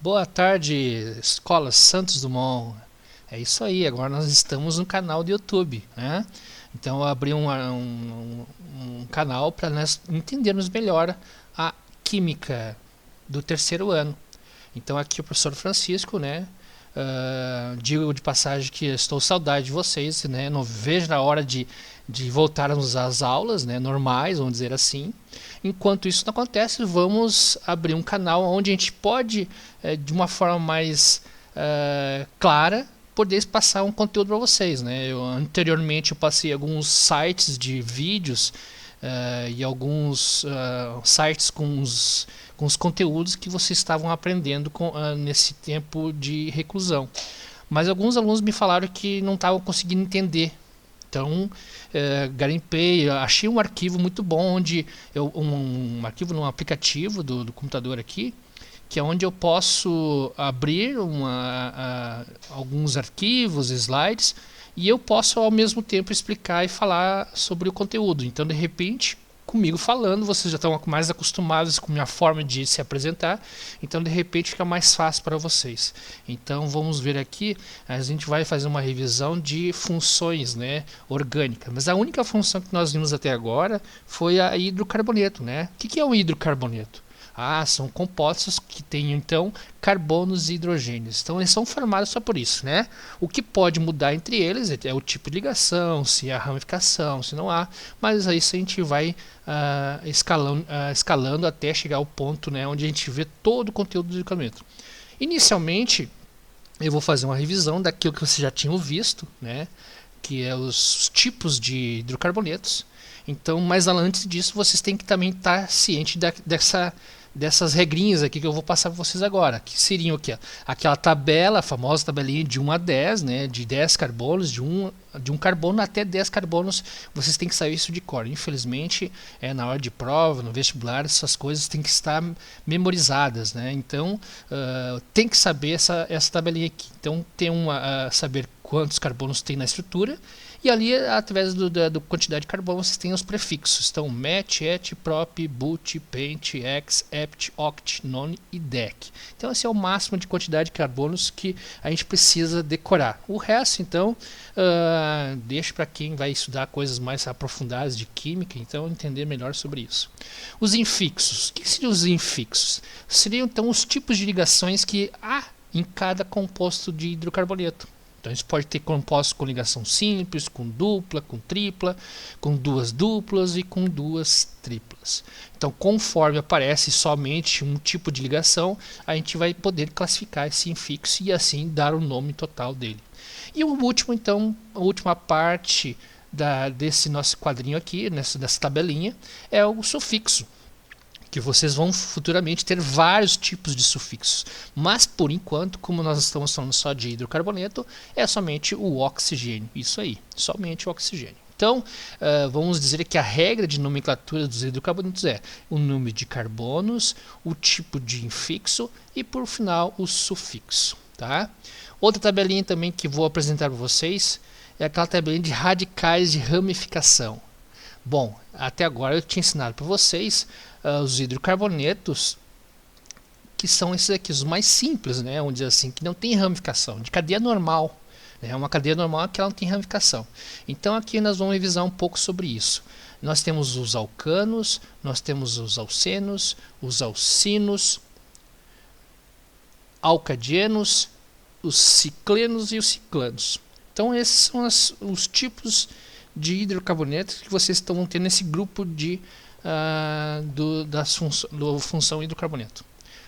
Boa tarde, Escola Santos Dumont. É isso aí, agora nós estamos no canal do YouTube, né? Então eu abri um canal para nós entendermos melhor a química do terceiro ano. Então aqui o professor Francisco, né? Digo de passagem que estou saudade de vocês, né? Não vejo a hora de voltarmos às aulas, né? Normais, vamos dizer assim. Enquanto isso não acontece, vamos abrir um canal onde a gente pode, de uma forma mais clara, poder passar um conteúdo para vocês, né? Anteriormente eu passei alguns sites de vídeos e alguns sites com os conteúdos que vocês estavam aprendendo nesse tempo de reclusão. Mas alguns alunos me falaram que não estavam conseguindo entender. Então, garimpei, achei um arquivo muito bom, um arquivo num aplicativo do computador aqui, que é onde eu posso abrir alguns arquivos, slides, e eu posso ao mesmo tempo explicar e falar sobre o conteúdo. Então, de repente, comigo falando, vocês já estão mais acostumados com a minha forma de se apresentar, então de repente fica mais fácil para vocês. Então vamos ver aqui, a gente vai fazer uma revisão de funções, né, orgânicas, mas a única função que nós vimos até agora foi a hidrocarboneto, né? O que é um hidrocarboneto? São compostos que têm então carbonos e hidrogênios. Então eles são formados só por isso, né? O que pode mudar entre eles é o tipo de ligação, se há ramificação, se não há. Mas aí a gente vai escalando até chegar ao ponto, né, onde a gente vê todo o conteúdo do documento. Inicialmente eu vou fazer uma revisão daquilo que vocês já tinham visto, né? Que é os tipos de hidrocarbonetos. Então, mas antes disso, vocês têm que também estar ciente dessas regrinhas aqui que eu vou passar para vocês agora, que seriam aqui, ó, aquela tabela, a famosa tabelinha de 1 a 10, né, de 10 carbonos, de um carbono até 10 carbonos, vocês têm que saber isso de cor. Infelizmente, na hora de prova, no vestibular, essas coisas têm que estar memorizadas, né? Então, tem que saber essa tabelinha aqui. Então, tem saber quantos carbonos tem na estrutura, e ali, através da quantidade de carbono, vocês têm os prefixos. Então, met, et, prop, but, pent, ex, ept, oct, non e dec. Então, esse é o máximo de quantidade de carbonos que a gente precisa decorar. O resto, então, deixa para quem vai estudar coisas mais aprofundadas de química, então, entender melhor sobre isso. Os infixos. O que seriam os infixos? Seriam, então, os tipos de ligações que há em cada composto de hidrocarboneto. Então, a gente pode ter compostos com ligação simples, com dupla, com tripla, com duas duplas e com duas triplas. Então, conforme aparece somente um tipo de ligação, a gente vai poder classificar esse infixo e assim dar o nome total dele. E o último, então, a última parte desse nosso quadrinho aqui, dessa tabelinha, é o sufixo, que vocês vão futuramente ter vários tipos de sufixos, mas por enquanto, como nós estamos falando só de hidrocarboneto, é somente o oxigênio, isso aí, somente o oxigênio. Então, vamos dizer que a regra de nomenclatura dos hidrocarbonetos é o número de carbonos, o tipo de infixo e, por final, o sufixo. Tá? Outra tabelinha também que vou apresentar para vocês é aquela tabelinha de radicais de ramificação. Bom, até agora eu tinha ensinado para vocês os hidrocarbonetos, que são esses aqui, os mais simples, né? Vamos dizer assim, que não tem ramificação, de cadeia normal. Né? Uma cadeia normal que ela não tem ramificação. Então aqui nós vamos revisar um pouco sobre isso. Nós temos os alcanos, nós temos os alcenos, os alcinos, alcadienos, os ciclenos e os ciclanos. Então esses são os tipos de hidrocarbonetos que vocês estão tendo nesse grupo da função hidrocarboneto.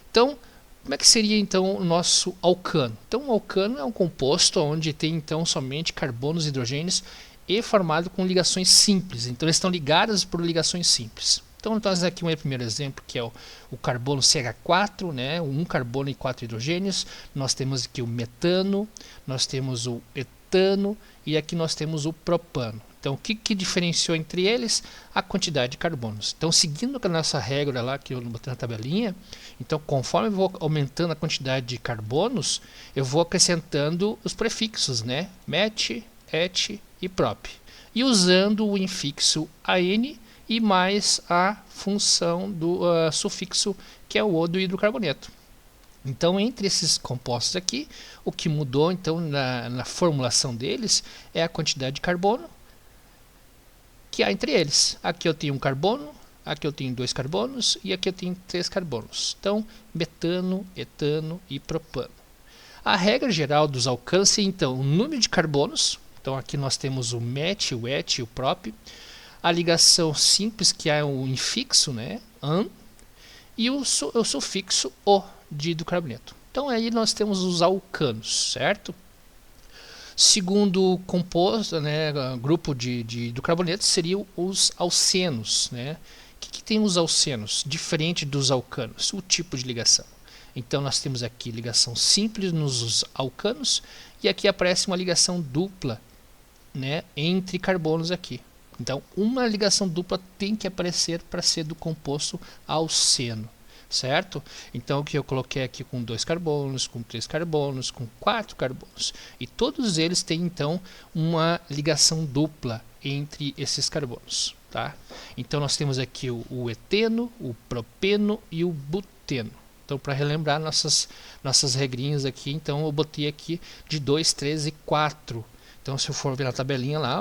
Então, como é que seria então o nosso alcano? Então, o alcano é um composto onde tem então somente carbonos e hidrogênios e formado com ligações simples. Então, eles estão ligados por ligações simples. Então, nós aqui um primeiro exemplo, que é o carbono CH4, né? Um carbono e 4 hidrogênios. Nós temos aqui o metano, nós temos o etano e aqui nós temos o propano. Então, o que diferenciou entre eles? A quantidade de carbonos. Então, seguindo a nossa regra lá, que eu botei na tabelinha, então, conforme eu vou aumentando a quantidade de carbonos, eu vou acrescentando os prefixos, né? Met, et e prop. E usando o infixo AN e mais a função do sufixo, que é o O do hidrocarboneto. Então, entre esses compostos aqui, o que mudou então na formulação deles é a quantidade de carbono que há entre eles. Aqui eu tenho um carbono, aqui eu tenho 2 carbonos e aqui eu tenho 3 carbonos. Então, metano, etano e propano. A regra geral dos alcanos é então o número de carbonos. Então, aqui nós temos o met, o et e o prop. A ligação simples, que é o infixo, né, an, e o sufixo o de hidrocarboneto. Então, aí nós temos os alcanos, certo? Segundo composto, né, grupo de hidrocarbonetos seriam os alcenos. Né? O que tem os alcenos? Diferente dos alcanos, o tipo de ligação. Então nós temos aqui ligação simples nos alcanos e aqui aparece uma ligação dupla, né, entre carbonos aqui. Então uma ligação dupla tem que aparecer para ser do composto alceno. Certo? Então o que eu coloquei aqui com 2 carbonos, com 3 carbonos, com 4 carbonos. E todos eles têm então uma ligação dupla entre esses carbonos. Tá? Então nós temos aqui o eteno, o propeno e o buteno. Então para relembrar nossas regrinhas aqui, então eu botei aqui de 2, 3 e 4. Então se eu for ver na tabelinha lá,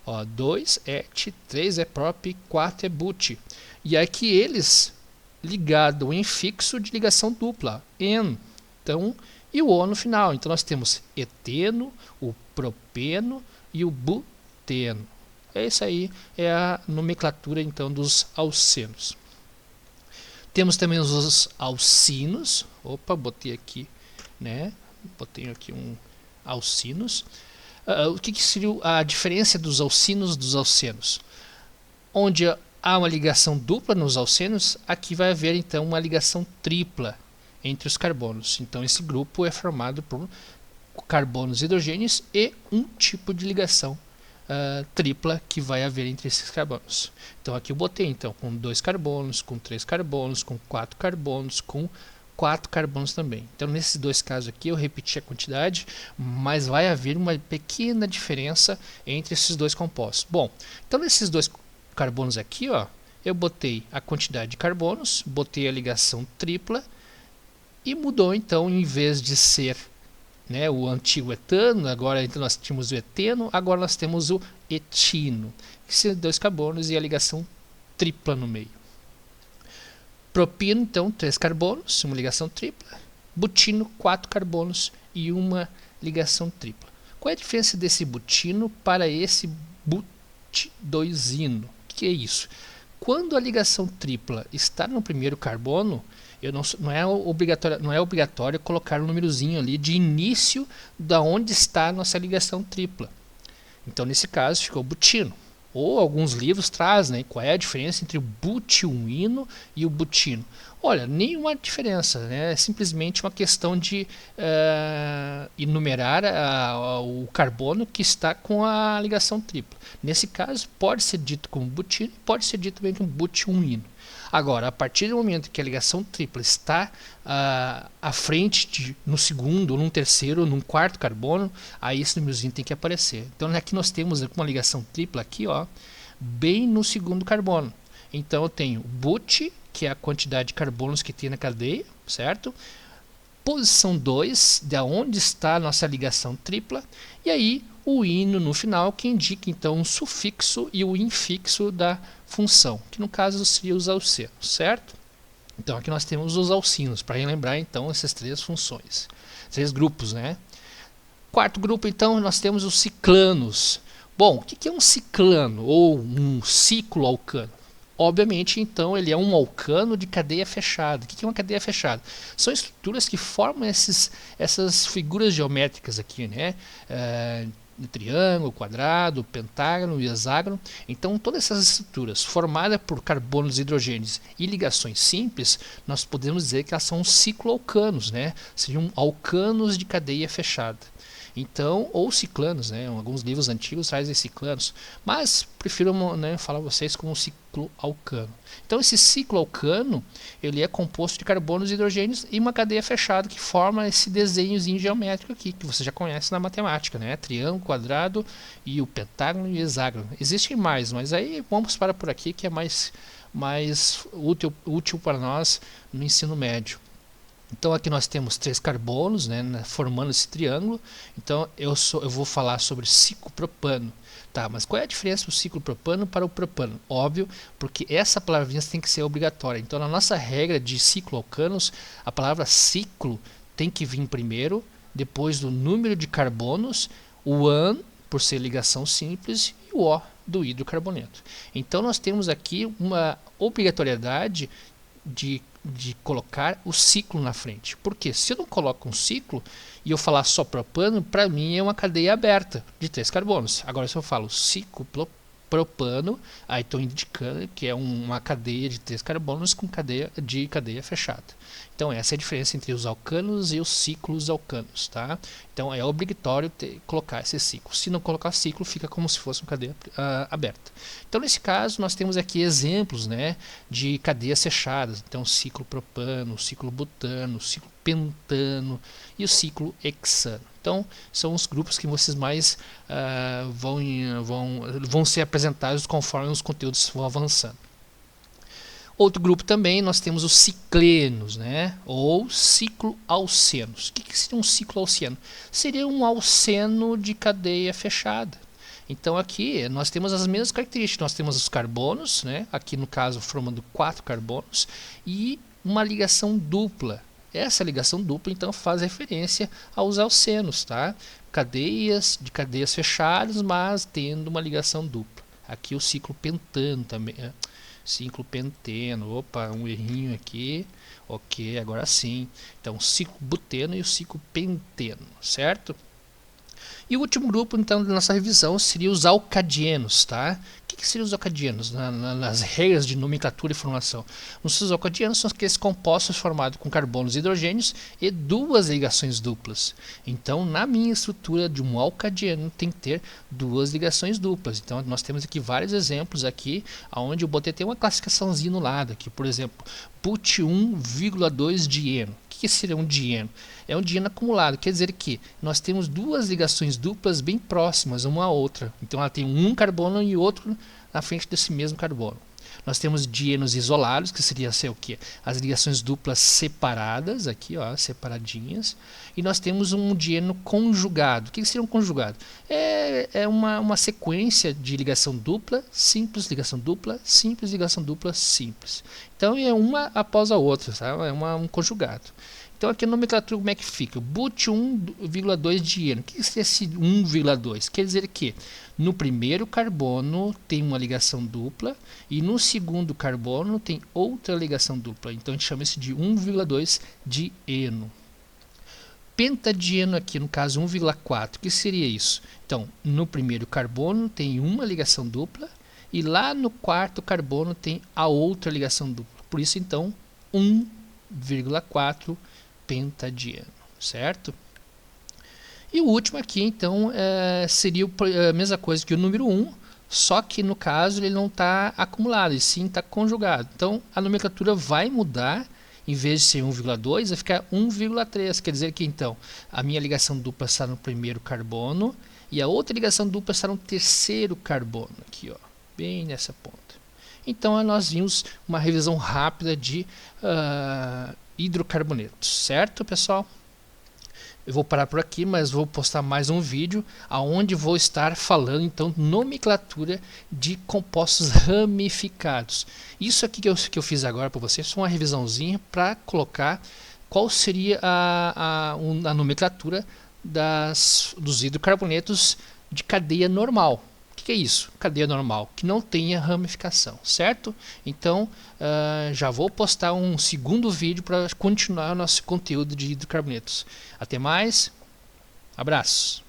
ó 2 é et, 3 é prop, 4 é but. E aqui eles ligado em fixo de ligação dupla, en, então, e o O no final. Então nós temos eteno, o propeno e o buteno. É isso aí, é a nomenclatura então dos alcenos. Temos também os alcinos. Opa, botei aqui, né? Botei aqui um alcinos. O que seria a diferença dos alcinos dos alcenos? Onde há uma ligação dupla nos alcenos, aqui vai haver então uma ligação tripla entre os carbonos. Então esse grupo é formado por carbonos e hidrogênios e um tipo de ligação tripla que vai haver entre esses carbonos. Então aqui eu botei então com 2 carbonos, com 3 carbonos, com 4 carbonos, com 4 carbonos também. Então nesses dois casos aqui eu repeti a quantidade, mas vai haver uma pequena diferença entre esses dois compostos. Bom, então nesses dois carbonos aqui, ó, eu botei a quantidade de carbonos, botei a ligação tripla e mudou então, em vez de ser, né, o antigo etano, agora então nós tínhamos o eteno, agora nós temos o etino, que são 2 carbonos e a ligação tripla no meio. Propino, então, 3 carbonos, uma ligação tripla. Butino, 4 carbonos e uma ligação tripla. Qual é a diferença desse butino para esse but2ino? O que é isso? Quando a ligação tripla está no primeiro carbono, não é obrigatório colocar um númerozinho ali de início da onde está a nossa ligação tripla. Então, nesse caso, ficou butino. Ou alguns livros trazem, né, qual é a diferença entre o butionino e o butino. Olha, nenhuma diferença, né? É simplesmente uma questão de enumerar o carbono que está com a ligação tripla. Nesse caso, pode ser dito como butino, pode ser dito também como butionino. Agora, a partir do momento que a ligação tripla está à frente no segundo, ou num terceiro, ou num quarto carbono, aí esse númerozinho tem que aparecer. Então aqui nós temos uma ligação tripla aqui, ó, bem no segundo carbono. Então eu tenho but, que é a quantidade de carbonos que tem na cadeia, certo? Posição 2, de onde está a nossa ligação tripla, e aí o ino no final, que indica então o sufixo e o infixo da função, que no caso seria os alcenos, certo? Então aqui nós temos os alcinos, para relembrar então essas 3 funções, 3 grupos, né? Quarto grupo então nós temos os ciclanos. Bom, o que é um ciclano ou um cicloalcano? Obviamente, então, ele é um alcano de cadeia fechada. O que é uma cadeia fechada? São estruturas que formam essas figuras geométricas aqui, né? Triângulo, quadrado, pentágono e hexágono. Então, todas essas estruturas formadas por carbonos e hidrogênios e ligações simples, nós podemos dizer que elas são cicloalcanos, né? Seriam alcanos de cadeia fechada. Então, ou ciclanos, né? Alguns livros antigos trazem ciclanos, mas prefiro, né, falar a vocês como cicloalcano. Então, esse cicloalcano, ele é composto de carbonos e hidrogênios e uma cadeia fechada que forma esse desenhozinho geométrico aqui, que você já conhece na matemática, né? Triângulo, quadrado e o pentágono e o hexágono. Existem mais, mas aí vamos parar por aqui, que é mais útil para nós no ensino médio. Então aqui nós temos 3 carbonos, né, formando esse triângulo. Então eu vou falar sobre ciclopropano. Tá, mas qual é a diferença do ciclopropano para o propano? Óbvio, porque essa palavrinha tem que ser obrigatória. Então na nossa regra de cicloalcanos, a palavra ciclo tem que vir primeiro, depois do número de carbonos, o an, por ser ligação simples, e o O do hidrocarboneto. Então nós temos aqui uma obrigatoriedade de colocar o ciclo na frente. Porque se eu não coloco um ciclo e eu falar só propano, para mim é uma cadeia aberta de 3 carbonos. Agora se eu falo ciclopropano, aí estou indicando que é uma cadeia de 3 carbonos com cadeia fechada. Então essa é a diferença entre os alcanos e os ciclos alcanos, tá? Então é obrigatório colocar esse ciclo. Se não colocar ciclo, fica como se fosse uma cadeia aberta. Então nesse caso nós temos aqui exemplos, né, de cadeias fechadas. Então ciclo propano, ciclo butano, ciclo pentano e o ciclo hexano. Então são os grupos que vocês mais vão ser apresentados conforme os conteúdos vão avançando. Outro grupo também nós temos os ciclenos, né? Ou cicloalcenos. O que seria um cicloalceno? Seria um alceno de cadeia fechada. Então aqui nós temos as mesmas características. Nós temos os carbonos, né? Aqui no caso formando 4 carbonos e uma ligação dupla. Essa ligação dupla então faz referência aos alcenos, tá? Cadeias fechadas, mas tendo uma ligação dupla. Aqui o ciclo pentano também. Ciclo penteno, opa, um errinho aqui, ok, agora sim. Então, o ciclo buteno e o ciclo penteno, certo? E o último grupo, então, da nossa revisão seria os alcadienos, tá? O que seriam os alcadienos nas regras de nomenclatura e formulação? Os alcadienos são aqueles compostos formados com carbonos e hidrogênios e 2 ligações duplas. Então, na minha estrutura de um alcadieno tem que ter 2 ligações duplas. Então, nós temos aqui vários exemplos aqui, onde eu botei até uma classificaçãozinha no lado aqui, por exemplo, but 1,2 dieno. O que seria um dieno? É um dieno acumulado, quer dizer que nós temos 2 ligações duplas bem próximas uma à outra. Então ela tem um carbono e outro na frente desse mesmo carbono. Nós temos dienos isolados, que seria o quê? As ligações duplas separadas, aqui ó, separadinhas. E nós temos um dieno conjugado. O que seria um conjugado? É uma sequência de ligação dupla, simples, ligação dupla, simples, ligação dupla, simples. Então é uma após a outra, sabe? É um conjugado. Então aqui a nomenclatura como é que fica? But 1,2 dieno. O que seria esse 1,2? Quer dizer que no primeiro carbono tem uma ligação dupla e no segundo carbono tem outra ligação dupla. Então a gente chama isso de 1,2 dieno. Pentadieno aqui, no caso 1,4. O que seria isso? Então, no primeiro carbono tem uma ligação dupla e lá no quarto carbono tem a outra ligação dupla. Por isso, então, 1,4 pentadieno, certo? E o último aqui, então, seria a mesma coisa que o número 1, só que no caso ele não está acumulado, e sim está conjugado. Então, a nomenclatura vai mudar, em vez de ser 1,2, vai ficar 1,3. Quer dizer que, então, a minha ligação dupla está no primeiro carbono e a outra ligação dupla está no terceiro carbono, aqui, ó, bem nessa ponta. Então, nós vimos uma revisão rápida de hidrocarbonetos, certo, pessoal? Eu vou parar por aqui, mas vou postar mais um vídeo onde vou estar falando então nomenclatura de compostos ramificados. Isso aqui que eu fiz agora para vocês foi uma revisãozinha para colocar qual seria a nomenclatura dos hidrocarbonetos de cadeia normal. O que é isso? Cadeia normal, que não tenha ramificação, certo? Então, já vou postar um segundo vídeo para continuar o nosso conteúdo de hidrocarbonetos. Até mais, abraços!